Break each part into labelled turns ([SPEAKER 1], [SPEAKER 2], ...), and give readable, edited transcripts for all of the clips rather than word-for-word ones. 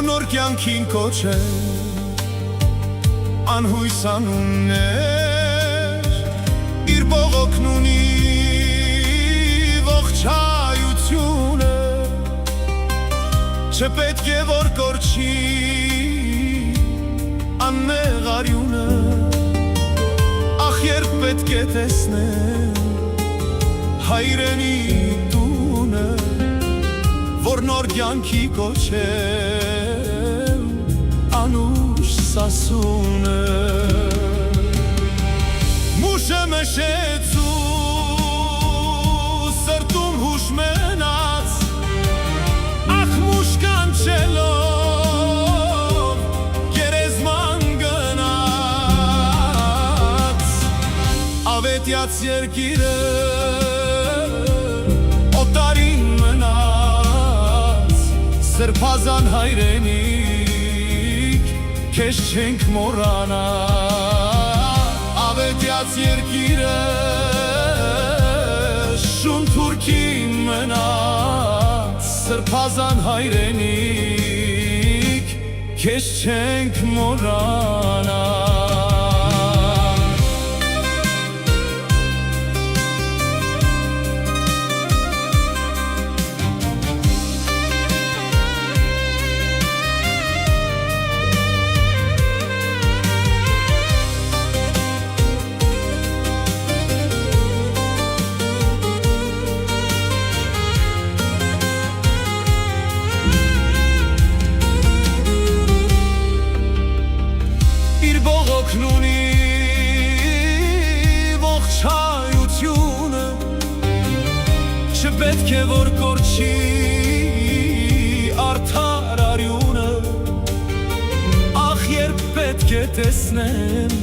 [SPEAKER 1] նոր կյանքին կոչել անհույս անուններ իր բողոքն ունի ողջայությունը չպետք է որ կորչի անմեղ արյունը ախ երբ պետք է տեսնել հայրենի տունը որ նոր կյանքի կոչել անուշ սասունը մուշը մշեց ու սրտում հուշ մնաց ախ մուշ կանչելով գերեզման գնաց ավետյաց երկիրը օտարին մնաց սրբազան հայրենիք քեզ չենք մոռանա ավետյաց երկիրը շուն թուրքին մնաց սրբազան հայրենիք քեզ չենք մոռանա Քնունի ողջայությունը չպետք է որ կորչի արդար արյունը ախ երբ պետք է տեսնեմ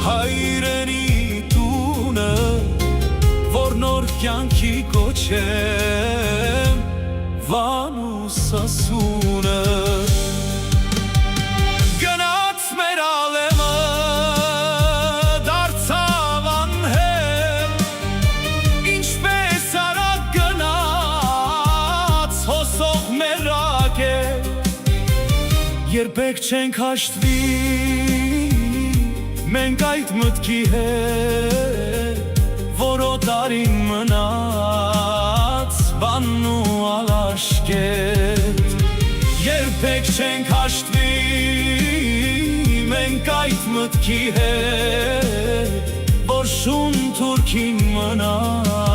[SPEAKER 1] հայրենի տունը որ նոր կյանքի կոչեմ վանուս ասունը Երբեք չենք հաշտվի մենք այդ մտքի հետ որ օտարին մնաց բանն ու ալաշկետ Երբեք չենք հաշտվի մենք այդ մտքի հետ որ շուն թուրքին մնաց